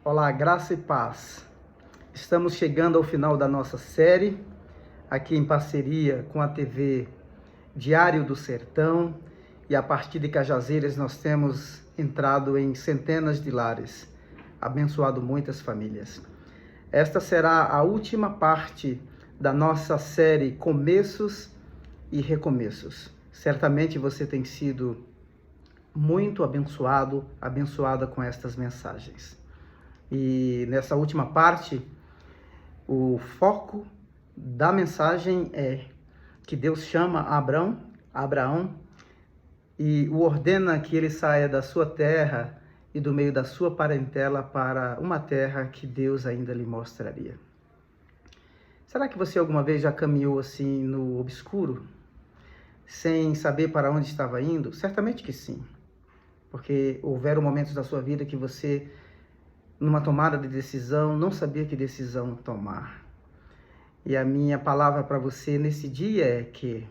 Olá, graça e paz. Estamos chegando ao final da nossa série, aqui em parceria com a TV Diário do Sertão, e a partir de Cajazeiras nós temos entrado em centenas de lares, abençoado muitas famílias. Esta será a última parte da nossa série Começos e Recomeços. Certamente você tem sido muito abençoada com estas mensagens. E nessa última parte, o foco da mensagem é que Deus chama Abraão e o ordena que ele saia da sua terra e do meio da sua parentela para uma terra que Deus ainda lhe mostraria. Será que você alguma vez já caminhou assim no obscuro, sem saber para onde estava indo? Certamente que sim, porque houveram momentos da sua vida que você, numa tomada de decisão, não sabia que decisão tomar. E a minha palavra para você nesse dia é que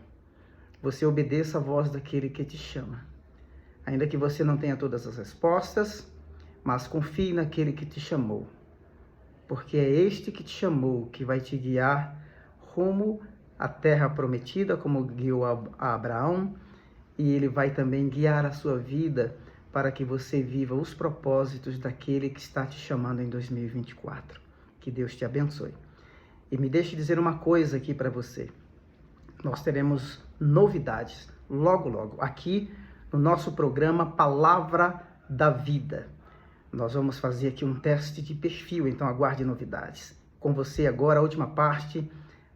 você obedeça a voz daquele que te chama. Ainda que você não tenha todas as respostas, mas confie naquele que te chamou. Porque é este que te chamou que vai te guiar rumo à terra prometida, como guiou a Abraão, e ele vai também guiar a sua vida para que você viva os propósitos daquele que está te chamando em 2024. Que Deus te abençoe. E me deixe dizer uma coisa aqui para você. Nós teremos novidades logo, aqui no nosso programa Palavra da Vida. Nós vamos fazer aqui um teste de perfil, então aguarde novidades. Com você agora a última parte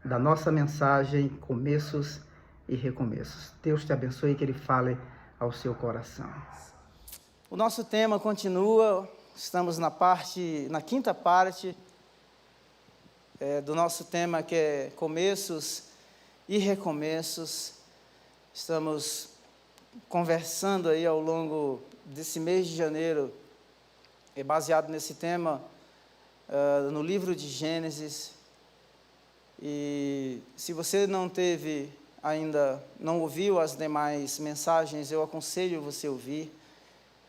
da nossa mensagem, Começos e Recomeços. Deus te abençoe e que Ele fale ao seu coração. O nosso tema continua, estamos na quinta parte do nosso tema, que é Começos e Recomeços. Estamos conversando aí ao longo desse mês de janeiro, baseado nesse tema, no livro de Gênesis. E se você não ouviu as demais mensagens, eu aconselho você a ouvir.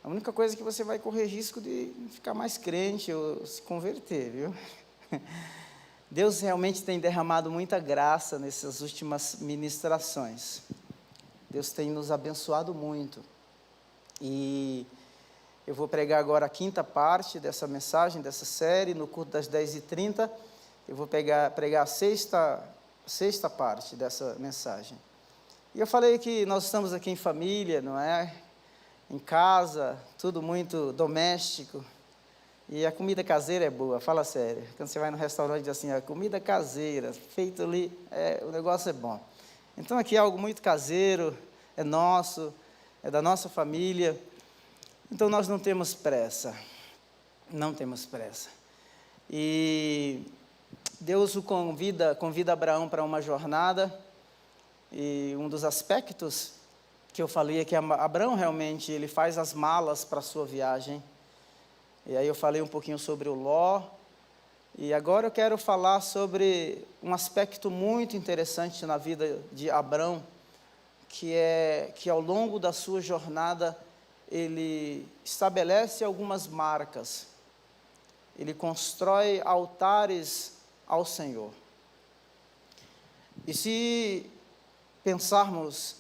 A única coisa é que você vai correr risco de ficar mais crente ou se converter, viu? Deus realmente tem derramado muita graça nessas últimas ministrações. Deus tem nos abençoado muito. E eu vou pregar agora a quinta parte dessa mensagem, dessa série, no culto das 10h30. Eu vou pregar a sexta parte dessa mensagem. E eu falei que nós estamos aqui em família, não é? Em casa, tudo muito doméstico, e a comida caseira é boa, fala sério. Quando você vai no restaurante e diz assim, a comida caseira, feito ali, o negócio é bom. Então aqui é algo muito caseiro, é nosso, é da nossa família, então nós não temos pressa, E Deus convida Abraão para uma jornada, e um dos aspectos que eu falei é que Abraão realmente ele faz as malas para a sua viagem. E aí eu falei um pouquinho sobre o Ló, e agora eu quero falar sobre um aspecto muito interessante na vida de Abraão, que ao longo da sua jornada ele estabelece algumas marcas, ele constrói altares ao Senhor. E se pensarmos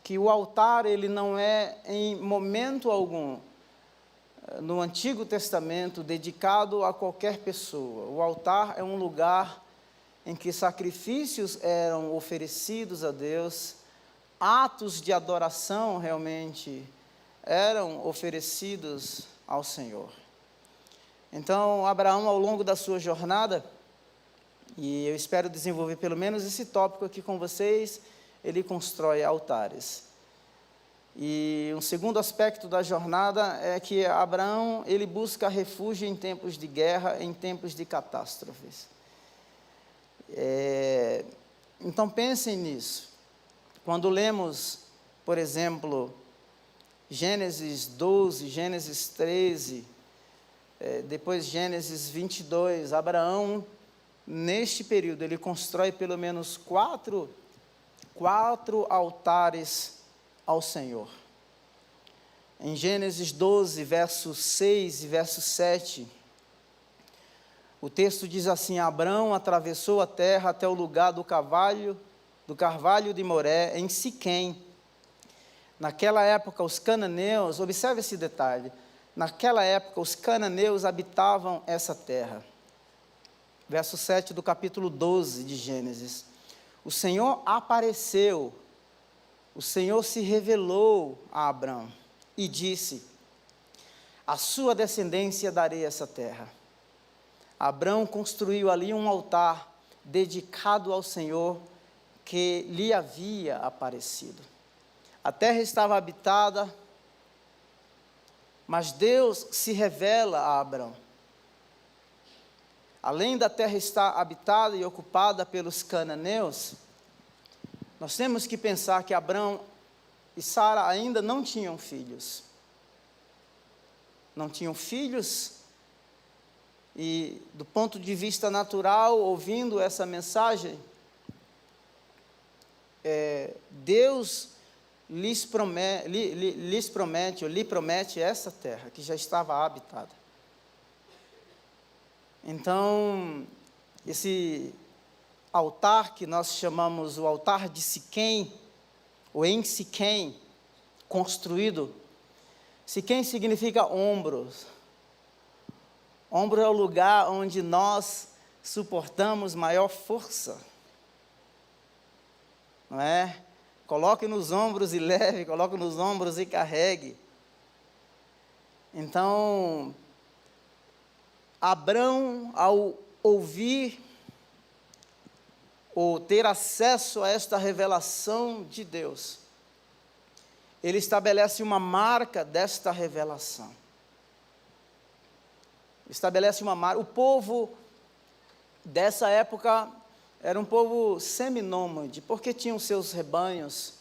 que o altar ele não é em momento algum no Antigo Testamento dedicado a qualquer pessoa. O altar é um lugar em que sacrifícios eram oferecidos a Deus, atos de adoração realmente eram oferecidos ao Senhor. Então, Abraão, ao longo da sua jornada, e eu espero desenvolver pelo menos esse tópico aqui com vocês, ele constrói altares. E um segundo aspecto da jornada é que Abraão, ele busca refúgio em tempos de guerra, em tempos de catástrofes. Então pensem nisso. Quando lemos, por exemplo, Gênesis 12, Gênesis 13, depois Gênesis 22, Abraão, neste período, ele constrói pelo menos quatro altares ao Senhor. Em Gênesis 12, versos 6 e verso 7, o texto diz assim: Abrão atravessou a terra até o lugar do carvalho de Moré, em Siquém. Naquela época, os cananeus, observe esse detalhe, naquela época, os cananeus habitavam essa terra. Verso 7 do capítulo 12 de Gênesis. O Senhor apareceu, o Senhor se revelou a Abrão e disse: a sua descendência darei essa terra. Abrão construiu ali um altar dedicado ao Senhor que lhe havia aparecido. A terra estava habitada, mas Deus se revela a Abrão. Além da terra estar habitada e ocupada pelos cananeus, nós temos que pensar que Abrão e Sara ainda não tinham filhos. Não tinham filhos, e do ponto de vista natural, ouvindo essa mensagem, Deus lhe promete essa terra que já estava habitada. Então, esse altar que nós chamamos o altar de Siquém, ou em Siquém, construído. Siquém significa ombros. Ombro é o lugar onde nós suportamos maior força. Não é? Coloque nos ombros e leve, coloque nos ombros e carregue. Então, Abrão, ao ouvir ou ter acesso a esta revelação de Deus, ele estabelece uma marca desta revelação. Estabelece uma marca. O povo dessa época era um povo seminômade, porque tinham seus rebanhos,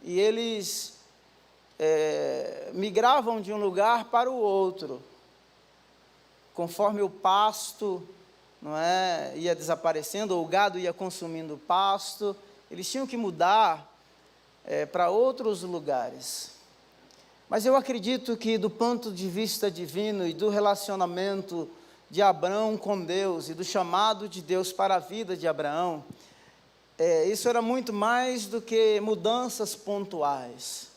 e eles migravam de um lugar para o outro, conforme o pasto, não é, ia desaparecendo, ou o gado ia consumindo o pasto, eles tinham que mudar para outros lugares. Mas eu acredito que, do ponto de vista divino e do relacionamento de Abrão com Deus e do chamado de Deus para a vida de Abraão, isso era muito mais do que mudanças pontuais.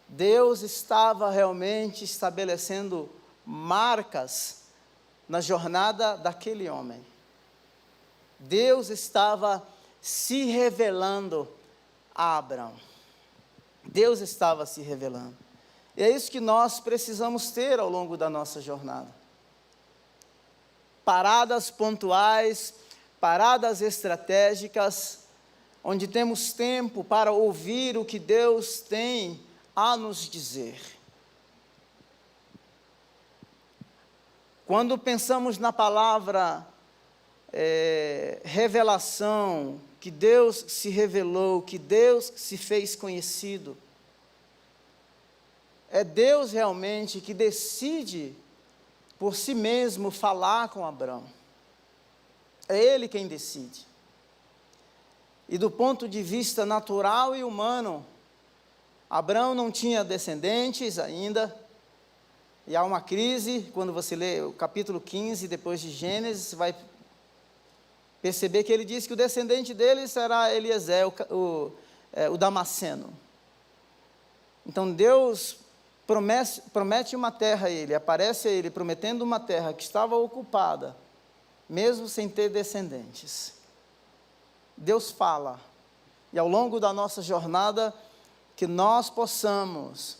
Deus estava realmente estabelecendo marcas na jornada daquele homem. Deus estava se revelando a Abrão. Deus estava se revelando. E é isso que nós precisamos ter ao longo da nossa jornada. Paradas pontuais, paradas estratégicas, onde temos tempo para ouvir o que Deus tem a nos dizer. Quando pensamos na palavra revelação, que Deus se revelou, que Deus se fez conhecido, é Deus realmente que decide por si mesmo falar com Abrão. É Ele quem decide. E do ponto de vista natural e humano, Abrão não tinha descendentes ainda, e há uma crise. Quando você lê o capítulo 15, depois de Gênesis, você vai perceber que ele diz que o descendente dele será Eliezer, o Damasceno. Então Deus promete uma terra a ele, aparece a ele prometendo uma terra que estava ocupada, mesmo sem ter descendentes. Deus fala, e ao longo da nossa jornada, que nós possamos,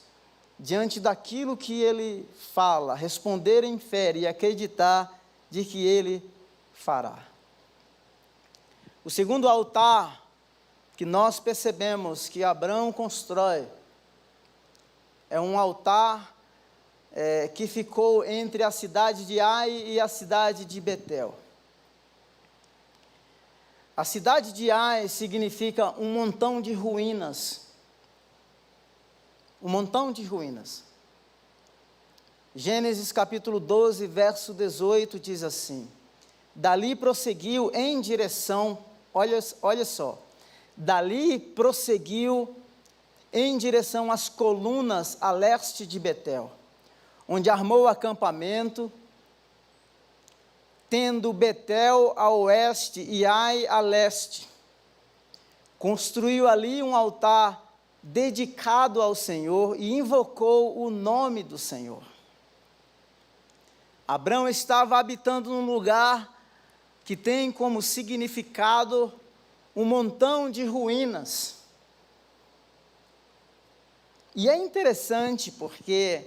diante daquilo que Ele fala, responder em fé e acreditar de que Ele fará. O segundo altar que nós percebemos que Abrão constrói é um altar que ficou entre a cidade de Ai e a cidade de Betel. A cidade de Ai significa um montão de ruínas. Um montão de ruínas. Gênesis capítulo 12, verso 18 diz assim: dali prosseguiu em direção, olha só, dali prosseguiu em direção às colunas a leste de Betel, onde armou o acampamento, tendo Betel a oeste e Ai a leste. Construiu ali um altar dedicado ao Senhor e invocou o nome do Senhor. Abrão estava habitando num lugar que tem como significado um montão de ruínas. E é interessante porque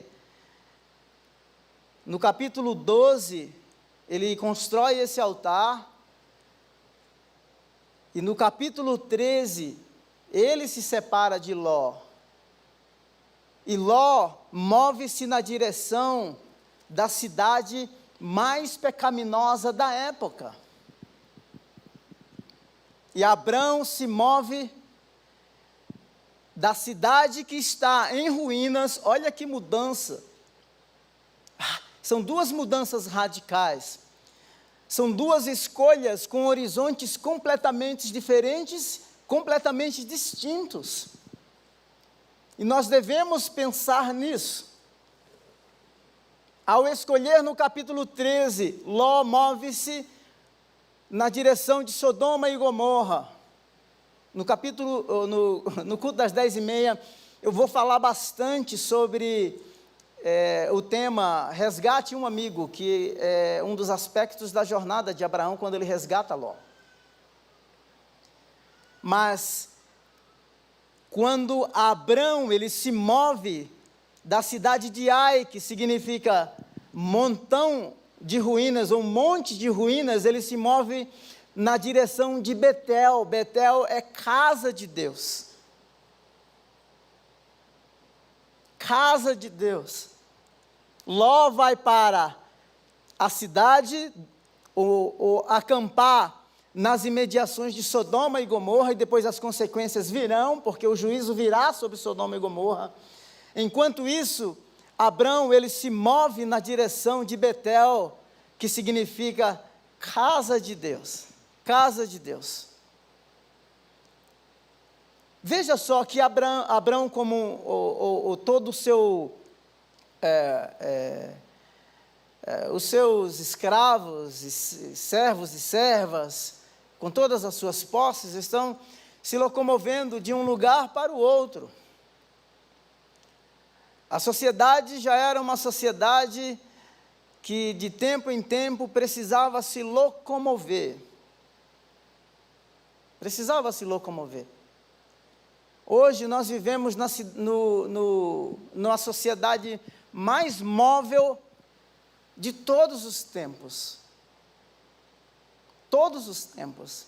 no capítulo 12, ele constrói esse altar, e no capítulo 13, ele se separa de Ló. E Ló move-se na direção da cidade mais pecaminosa da época. E Abrão se move da cidade que está em ruínas. Olha que mudança. São duas mudanças radicais. São duas escolhas com horizontes completamente diferentes, completamente distintos. E nós devemos pensar nisso. Ao escolher no capítulo 13, Ló move-se na direção de Sodoma e Gomorra. No culto das 10h30, eu vou falar bastante sobre o tema resgate um amigo, que é um dos aspectos da jornada de Abraão quando ele resgata Ló. Mas quando Abrão ele se move da cidade de Ai, que significa montão de ruínas, ou monte de ruínas, ele se move na direção de Betel. Betel é casa de Deus. Casa de Deus. Ló vai para a cidade, ou acampar nas imediações de Sodoma e Gomorra, e depois as consequências virão, porque o juízo virá sobre Sodoma e Gomorra. Enquanto isso, Abrão, ele se move na direção de Betel, que significa casa de Deus. Casa de Deus. Veja só que Abrão como todo o seu... os seus escravos, servos e servas, com todas as suas posses, estão se locomovendo de um lugar para o outro. A sociedade já era uma sociedade que de tempo em tempo precisava se locomover. Precisava se locomover. Hoje nós vivemos numa sociedade mais móvel de todos os tempos. Todos os tempos.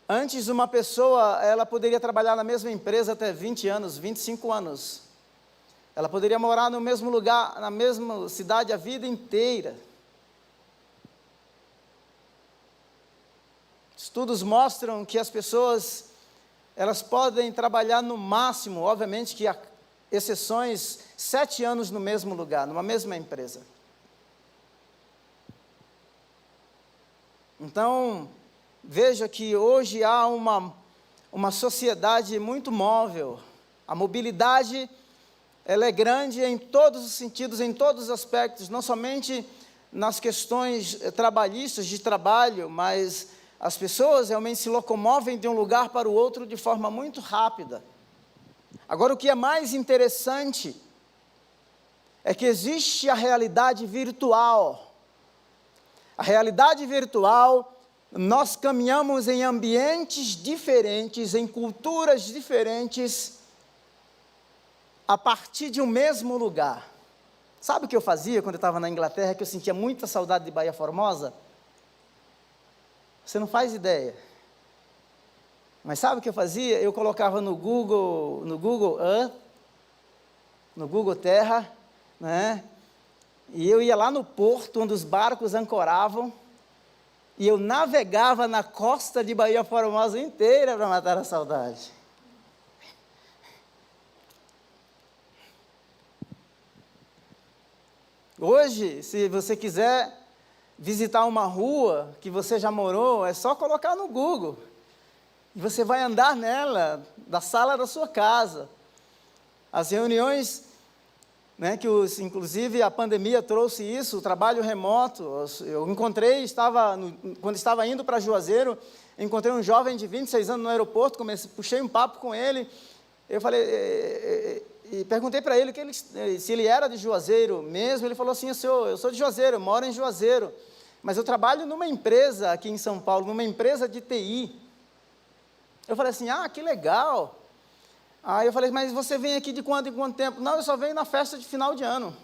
Antes, uma pessoa, ela poderia trabalhar na mesma empresa até 20 anos, 25 anos. Ela poderia morar no mesmo lugar, na mesma cidade a vida inteira. Estudos mostram que as pessoas, elas podem trabalhar no máximo, obviamente que há exceções, 7 anos no mesmo lugar, numa mesma empresa. Então, veja que hoje há uma sociedade muito móvel. A mobilidade, ela é grande em todos os sentidos, em todos os aspectos, não somente nas questões trabalhistas, de trabalho, mas as pessoas realmente se locomovem de um lugar para o outro de forma muito rápida. Agora, o que é mais interessante é que existe a realidade virtual. A realidade virtual, nós caminhamos em ambientes diferentes, em culturas diferentes, a partir de um mesmo lugar. Sabe o que eu fazia quando eu estava na Inglaterra, que eu sentia muita saudade de Baía Formosa? Você não faz ideia. Mas sabe o que eu fazia? Eu colocava no Google Earth, no Google Terra, né? E eu ia lá no porto, onde os barcos ancoravam, e eu navegava na costa de Baía Formosa inteira para matar a saudade. Hoje, se você quiser visitar uma rua que você já morou, é só colocar no Google. E você vai andar nela, da sala da sua casa. As reuniões, né, inclusive a pandemia trouxe isso, o trabalho remoto. Eu encontrei, quando estava indo para Juazeiro, encontrei um jovem de 26 anos no aeroporto, puxei um papo com ele. Eu falei, e perguntei para ele, se ele era de Juazeiro mesmo. Ele falou assim: eu sou de Juazeiro, eu moro em Juazeiro, mas eu trabalho numa empresa aqui em São Paulo, numa empresa de TI. Eu falei assim: que legal. Aí eu falei: mas você vem aqui de quanto em quanto tempo? Não, eu só venho na festa de final de ano.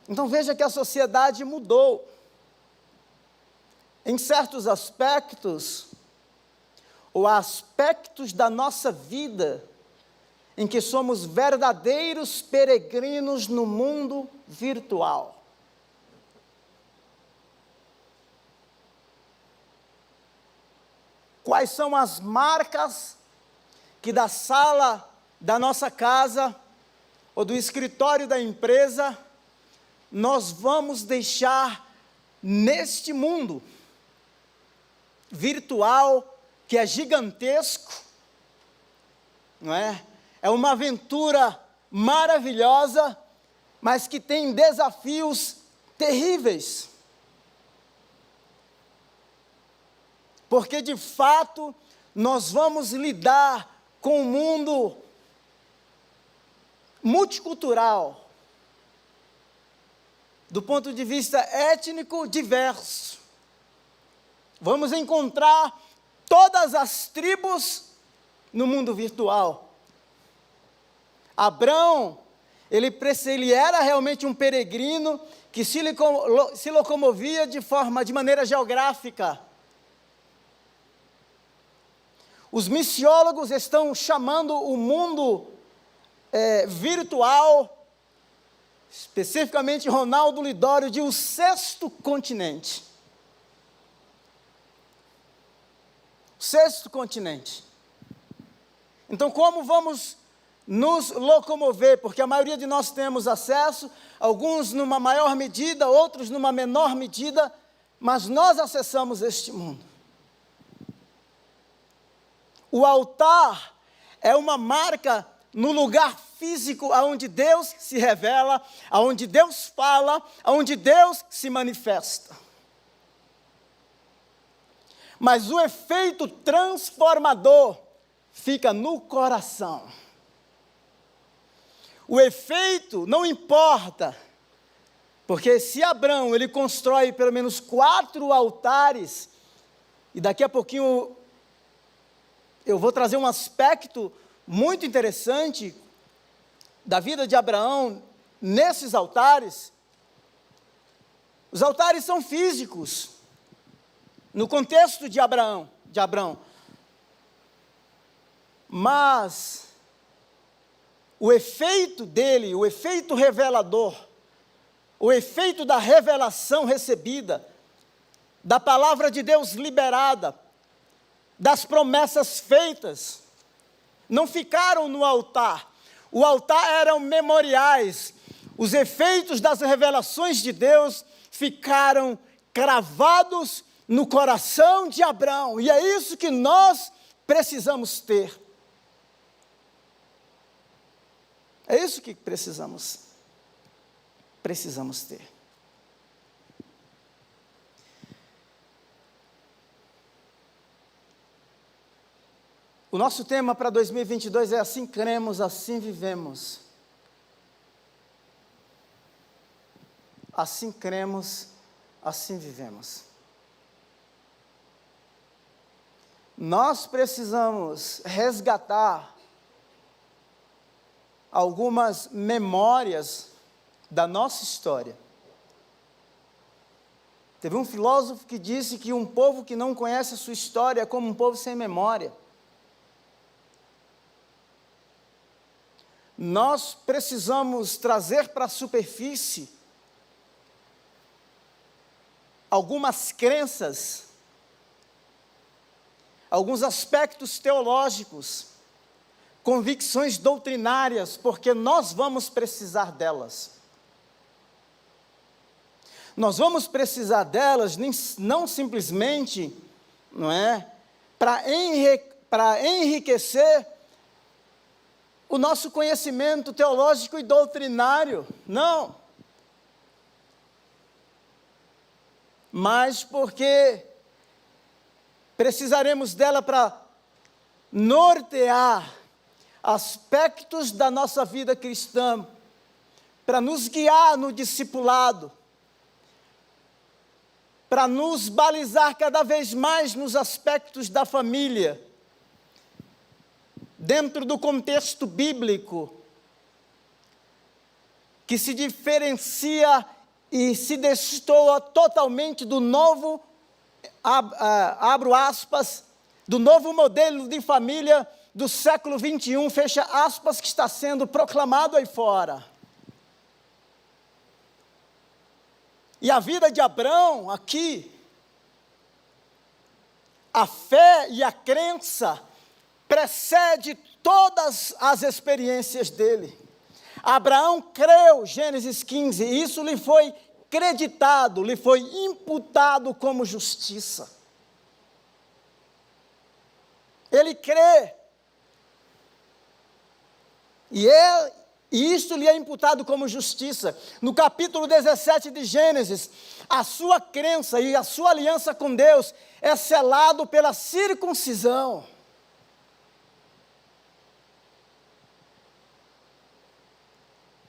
Então veja que a sociedade mudou. Em certos aspectos, ou aspectos da nossa vida, em que somos verdadeiros peregrinos no mundo virtual. Quais são as marcas que da sala da nossa casa, ou do escritório da empresa, nós vamos deixar neste mundo virtual, que é gigantesco, não é? É uma aventura maravilhosa, mas que tem desafios terríveis. Porque, de fato, nós vamos lidar com um mundo multicultural, do ponto de vista étnico diverso. Vamos encontrar todas as tribos no mundo virtual. Abrão, ele era realmente um peregrino que se locomovia de maneira geográfica. Os missiólogos estão chamando o mundo virtual, especificamente Ronaldo Lidório, de o sexto continente. Sexto continente. Então, como vamos nos locomover? Porque a maioria de nós temos acesso, alguns numa maior medida, outros numa menor medida, mas nós acessamos este mundo. O altar é uma marca no lugar físico aonde Deus se revela, aonde Deus fala, aonde Deus se manifesta. Mas o efeito transformador fica no coração. O efeito não importa, porque se Abrão ele constrói pelo menos 4 altares, e daqui a pouquinho eu vou trazer um aspecto muito interessante da vida de Abraão nesses altares. Os altares são físicos, no contexto de Abraão. Mas o efeito dele, o efeito revelador, o efeito da revelação recebida, da palavra de Deus liberada, das promessas feitas, não ficaram no altar. O altar eram memoriais. Os efeitos das revelações de Deus ficaram cravados no coração de Abrão. E é isso que nós precisamos ter. É isso que precisamos ter. O nosso tema para 2022 é assim cremos, assim vivemos. Assim cremos, assim vivemos. Nós precisamos resgatar algumas memórias da nossa história. Teve um filósofo que disse que um povo que não conhece a sua história é como um povo sem memória. Nós precisamos trazer para a superfície algumas crenças, alguns aspectos teológicos, convicções doutrinárias, porque nós vamos precisar delas. nós vamos precisar delas não simplesmente, não é, para enriquecer o nosso conhecimento teológico e doutrinário, não. Mas porque precisaremos dela para nortear aspectos da nossa vida cristã, para nos guiar no discipulado, para nos balizar cada vez mais nos aspectos da família, dentro do contexto bíblico, que se diferencia e se destoa totalmente do novo, abro aspas, do novo modelo de família do século 21, fecha aspas, que está sendo proclamado aí fora. E a vida de Abrão aqui, a fé e a crença precede todas as experiências dele. Abraão creu, Gênesis 15, e isso lhe foi creditado, lhe foi imputado como justiça. Ele crê. E isso lhe é imputado como justiça. No capítulo 17 de Gênesis, a sua crença e a sua aliança com Deus é selado pela circuncisão.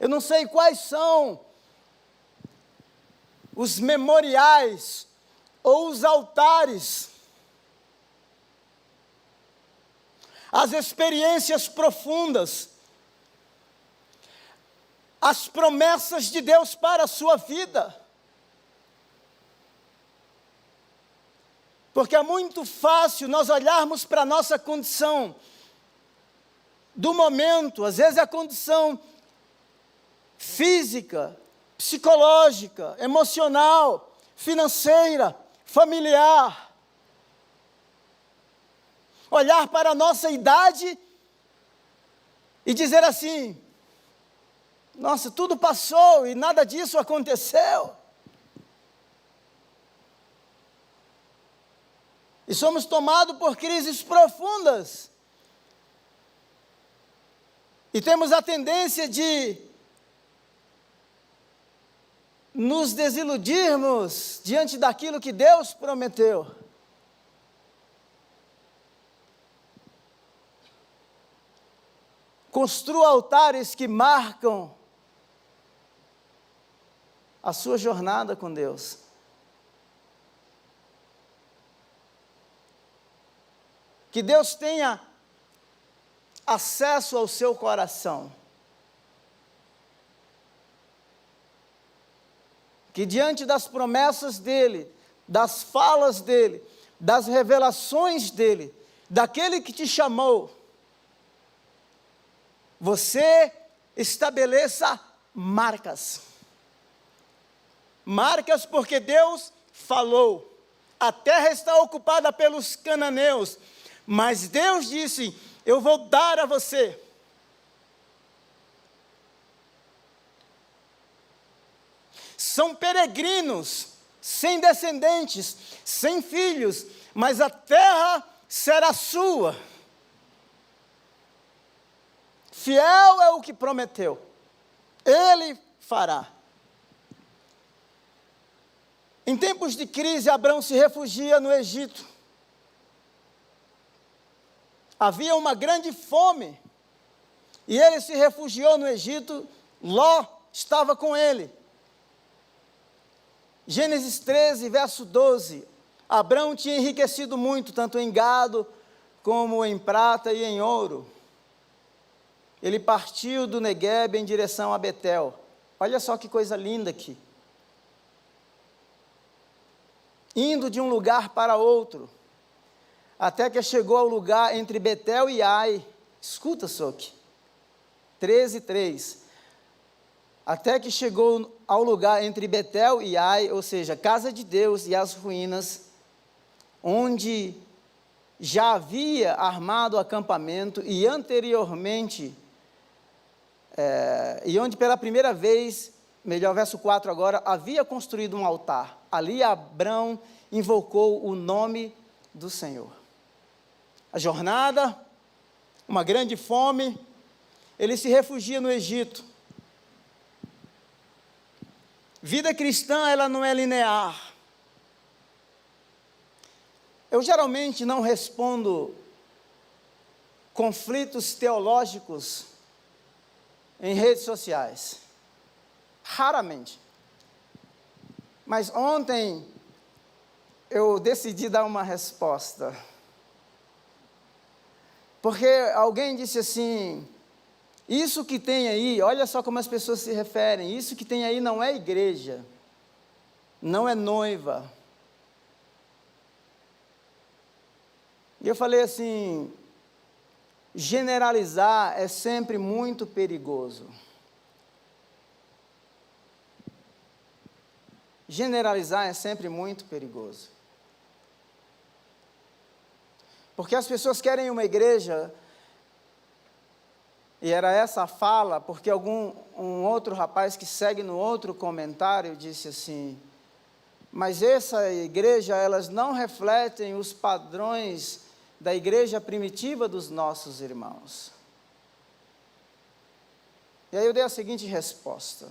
Eu não sei quais são os memoriais ou os altares, as experiências profundas, as promessas de Deus para a sua vida. Porque é muito fácil nós olharmos para a nossa condição do momento, às vezes a condição física, psicológica, emocional, financeira, familiar. Olhar para a nossa idade e dizer assim: nossa, tudo passou e nada disso aconteceu. E somos tomados por crises profundas. E temos a tendência de nos desiludirmos diante daquilo que Deus prometeu. Construa altares que marcam a sua jornada com Deus. Que Deus tenha acesso ao seu coração. Que diante das promessas dEle, das falas dEle, das revelações dEle, daquele que te chamou, você estabeleça marcas. Marcas porque Deus falou. A terra está ocupada pelos cananeus, mas Deus disse: eu vou dar a você. São peregrinos, sem descendentes, sem filhos, mas a terra será sua. Fiel é o que prometeu, Ele fará. Em tempos de crise, Abrão se refugia no Egito. Havia uma grande fome, e ele se refugiou no Egito. Ló estava com ele. Gênesis 13, verso 12. Abrão tinha enriquecido muito, tanto em gado, como em prata e em ouro. Ele partiu do Neguebe em direção a Betel. Olha só que coisa linda aqui. Indo de um lugar para outro, até que chegou ao lugar entre Betel e Ai. Escuta só aqui. 13:3. Até que chegou ao lugar entre Betel e Ai, ou seja, casa de Deus e as ruínas, onde já havia armado acampamento e anteriormente, e onde pela primeira vez verso 4 agora, havia construído um altar. Ali Abrão invocou o nome do Senhor. A jornada, uma grande fome, ele se refugia no Egito. Vida cristã, ela não é linear. Eu geralmente não respondo conflitos teológicos em redes sociais. Raramente. Mas ontem eu decidi dar uma resposta. Porque alguém disse assim: isso que tem aí, olha só como as pessoas se referem, isso que tem aí não é igreja, não é noiva. E eu falei assim: generalizar é sempre muito perigoso. Generalizar é sempre muito perigoso. Porque as pessoas querem uma igreja, e era essa a fala, porque um outro rapaz que segue no outro comentário disse assim: mas essa igreja, elas não refletem os padrões da igreja primitiva dos nossos irmãos. E aí eu dei a seguinte resposta: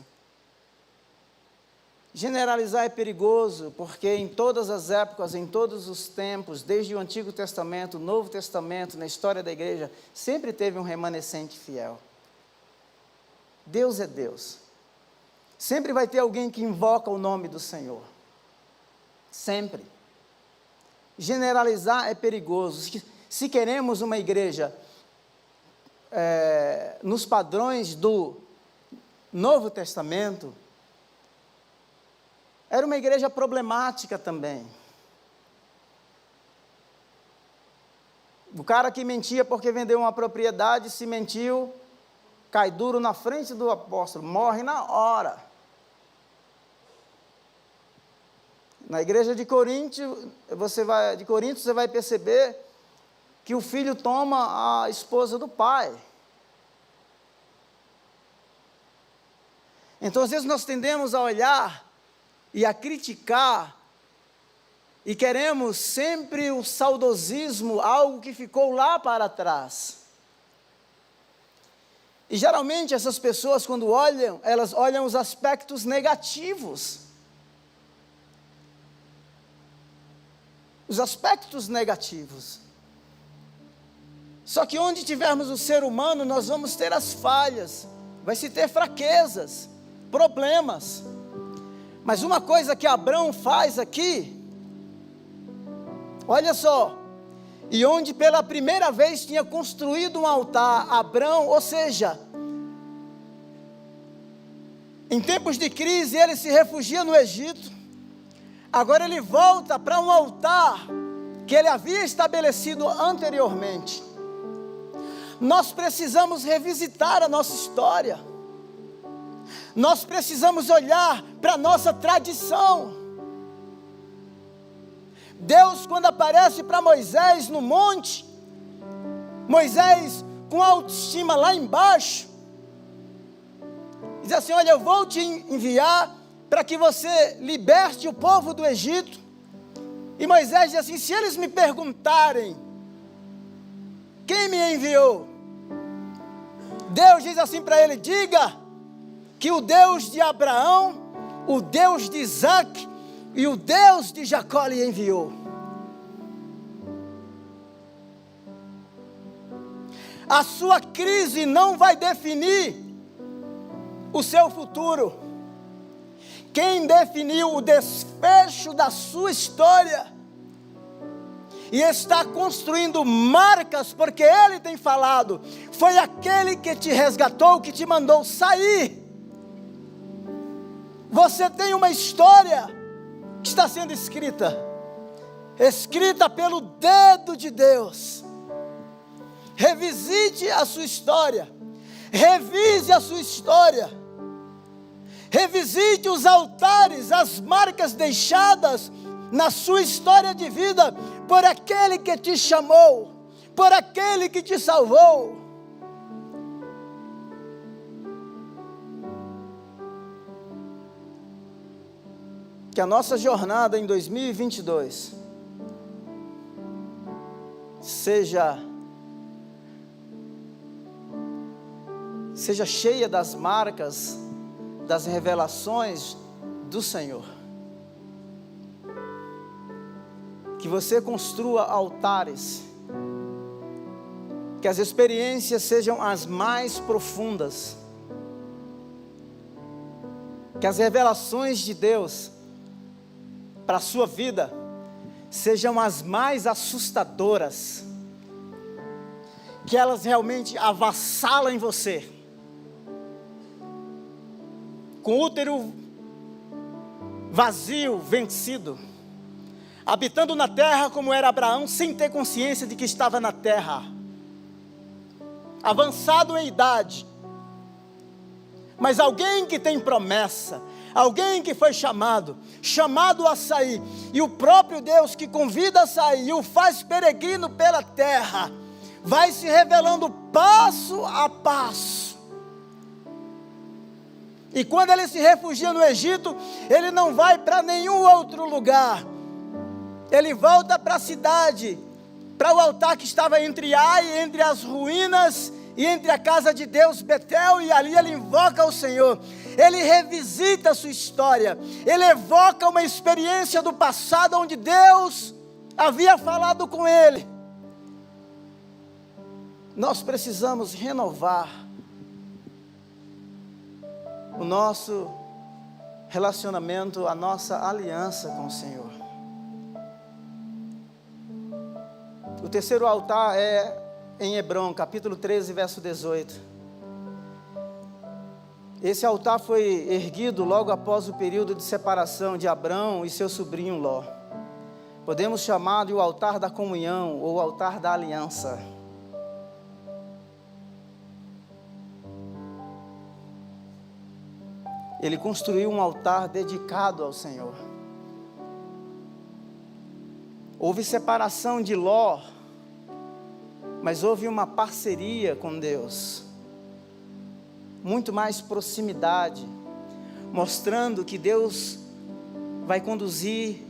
generalizar é perigoso, porque em todas as épocas, em todos os tempos, desde o Antigo Testamento, o Novo Testamento, na história da igreja, sempre teve um remanescente fiel. Deus é Deus. Sempre vai ter alguém que invoca o nome do Senhor. Sempre. Generalizar é perigoso. Se queremos uma igreja nos padrões do Novo Testamento, era uma igreja problemática também. O cara que mentia porque vendeu uma propriedade, se mentiu, cai duro na frente do apóstolo, morre na hora. Na igreja de Corinto, você vai perceber que o filho toma a esposa do pai. Então, às vezes nós tendemos a olhar e a criticar, e queremos sempre o saudosismo, algo que ficou lá para trás. E geralmente essas pessoas, quando olham, elas olham os aspectos negativos. Os aspectos negativos. Só que onde tivermos o ser humano, nós vamos ter as falhas, vai se ter fraquezas, problemas. Mas uma coisa que Abrão faz aqui, olha só, e onde pela primeira vez tinha construído um altar, Abrão, ou seja, em tempos de crise ele se refugia no Egito, agora ele volta para um altar que ele havia estabelecido anteriormente. Nós precisamos revisitar a nossa história. Nós precisamos olhar para a nossa tradição. Deus, quando aparece para Moisés no monte, Moisés com a autoestima lá embaixo, diz assim: olha, eu vou te enviar para que você liberte o povo do Egito. E Moisés diz assim: se eles me perguntarem quem me enviou, Deus diz assim para ele: diga que o Deus de Abraão, o Deus de Isaac e o Deus de Jacó lhe enviou. A sua crise não vai definir o seu futuro. Quem definiu o desfecho da sua história e está construindo marcas, porque Ele tem falado, foi aquele que te resgatou, que te mandou sair. Você tem uma história que está sendo escrita pelo dedo de Deus. Revisite a sua história, revise a sua história, revisite os altares, as marcas deixadas na sua história de vida, por aquele que te chamou, por aquele que te salvou. que a nossa jornada em 2022 seja cheia das marcas, das revelações do Senhor. Que você construa altares, que as experiências sejam as mais profundas, que as revelações de Deus para a sua vida sejam as mais assustadoras, que elas realmente avassalem você, com o útero vazio, vencido, habitando na terra como era Abraão, sem ter consciência de que estava na terra, avançado em idade, mas alguém que tem promessa, alguém que foi chamado a sair, e o próprio Deus que convida a sair, e o faz peregrino pela terra, vai se revelando passo a passo. E quando ele se refugia no Egito, ele não vai para nenhum outro lugar, ele volta para a cidade, para o altar que estava entre Ai, entre as ruínas, e entre a casa de Deus, Betel, e ali ele invoca o Senhor. Ele revisita a sua história, ele evoca uma experiência do passado, onde Deus havia falado com ele. Nós precisamos renovar o nosso relacionamento, a nossa aliança com o Senhor. O terceiro altar é em Hebrom, capítulo 13, verso 18. Esse altar foi erguido logo após o período de separação de Abrão e seu sobrinho Ló. Podemos chamar de o altar da comunhão ou o altar da aliança. Ele construiu um altar dedicado ao Senhor. Houve separação de Ló, mas houve uma parceria com Deus, muito mais proximidade, mostrando que Deus vai conduzir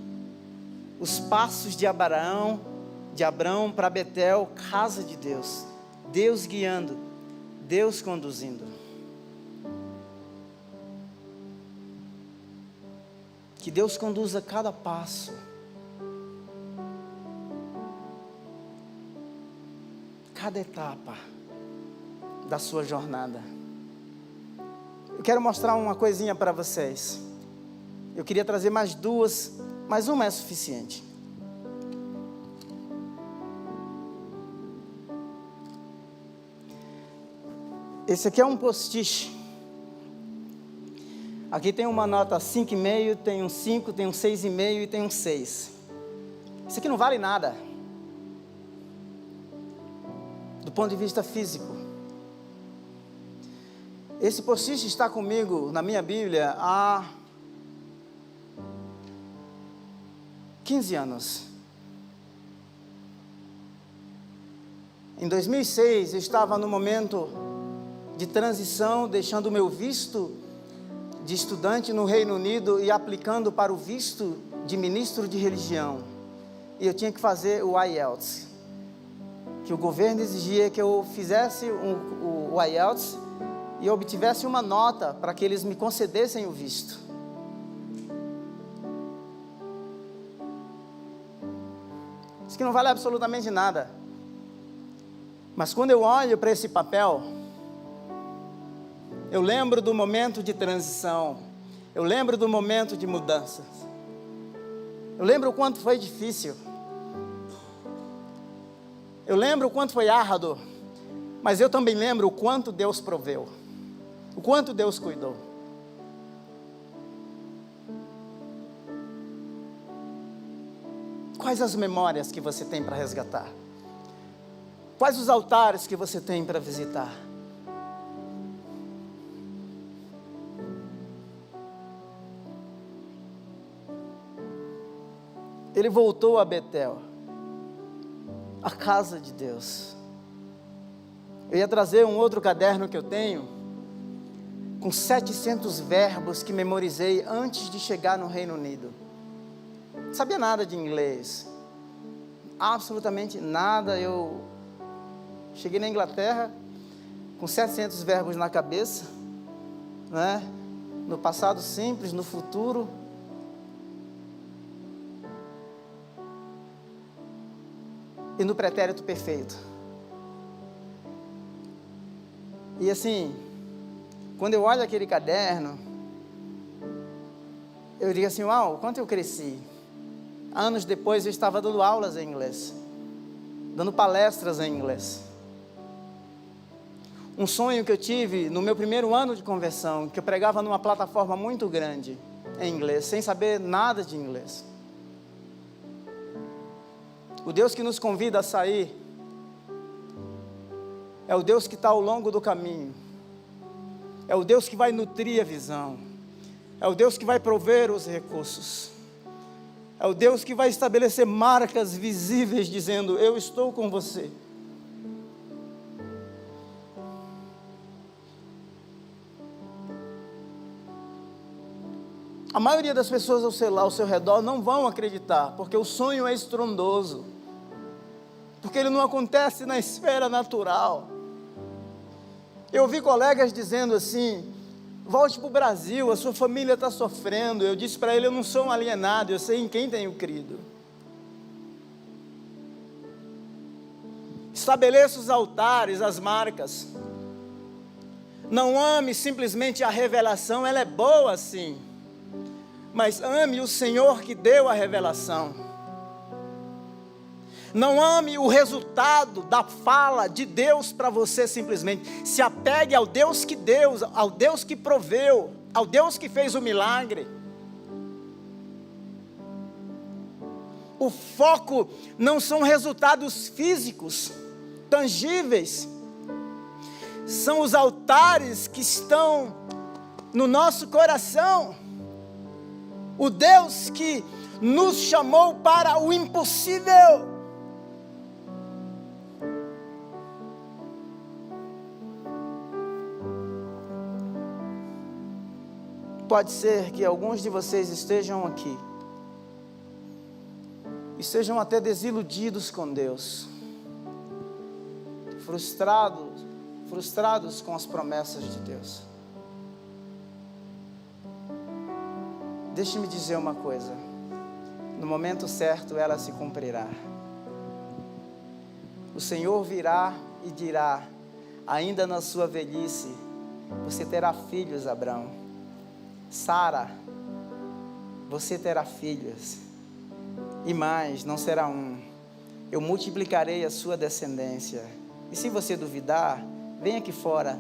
os passos de Abrão para Betel, casa de Deus, Deus guiando, Deus conduzindo. Que Deus conduza cada passo, cada etapa da sua jornada. Eu quero mostrar uma coisinha para vocês. Eu queria trazer mais duas, mas uma é suficiente. Esse aqui é um post-it. Aqui tem uma nota 5,5, tem um 5, tem um 6,5 e tem um 6. Isso aqui não vale nada, do ponto de vista físico. Esse post-it está comigo na minha Bíblia há 15 anos. Em 2006, eu estava no momento de transição, deixando o meu visto de estudante no Reino Unido e aplicando para o visto de ministro de religião. E eu tinha que fazer o IELTS, que o governo exigia que eu fizesse o IELTS e obtivesse uma nota para que eles me concedessem o visto. Isso que não vale absolutamente nada. Mas quando eu olho para esse papel, eu lembro do momento de transição, eu lembro do momento de mudanças, eu lembro o quanto foi difícil, eu lembro o quanto foi árduo, mas eu também lembro o quanto Deus proveu, o quanto Deus cuidou. Quais as memórias que você tem para resgatar? Quais os altares que você tem para visitar? Ele voltou a Betel, a casa de Deus. Eu ia trazer um outro caderno que eu tenho, com 700 verbos que memorizei antes de chegar no Reino Unido. sabia nada de inglês, absolutamente nada. Eu cheguei na Inglaterra com 700 verbos na cabeça, né? No passado simples, no futuro. E no pretérito perfeito. E assim, quando eu olho aquele caderno, eu digo assim, uau, quanto eu cresci. Anos depois eu estava dando aulas em inglês, dando palestras em inglês. Um sonho que eu tive no meu primeiro ano de conversão, que eu pregava numa plataforma muito grande em inglês, sem saber nada de inglês. O Deus que nos convida a sair é o Deus que está ao longo do caminho, é o Deus que vai nutrir a visão, é o Deus que vai prover os recursos, é o Deus que vai estabelecer marcas visíveis dizendo, eu estou com você. A maioria das pessoas ao seu redor não vão acreditar, porque o sonho é estrondoso, porque ele não acontece na esfera natural. Eu ouvi colegas dizendo assim, volte para o Brasil, a sua família está sofrendo. Eu disse para ele, eu não sou um alienado, eu sei em quem tenho crido. Estabeleça os altares, as marcas. Não ame simplesmente a revelação, ela é boa sim, mas ame o Senhor que deu a revelação. Não ame o resultado da fala de Deus para você simplesmente. Se apegue ao Deus que deu, ao Deus que proveu, ao Deus que fez o milagre. O foco não são resultados físicos, tangíveis. São os altares que estão no nosso coração. O Deus que nos chamou para o impossível. Pode ser que alguns de vocês estejam aqui, e sejam até desiludidos com Deus, frustrados com as promessas de Deus. Deixe-me dizer uma coisa, no momento certo ela se cumprirá. O Senhor virá e dirá, ainda na sua velhice, você terá filhos, Abraão. Sara, você terá filhos, e mais, não será um, eu multiplicarei a sua descendência. E se você duvidar, vem aqui fora,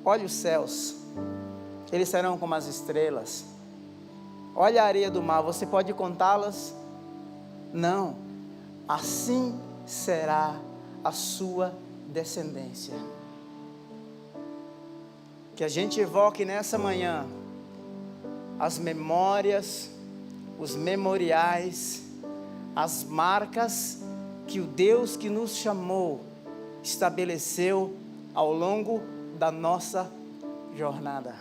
olhe os céus, eles serão como as estrelas. Olha a areia do mar, você pode contá-las? Não, assim será a sua descendência. Que a gente evoque nessa manhã as memórias, os memoriais, as marcas que o Deus que nos chamou estabeleceu ao longo da nossa jornada.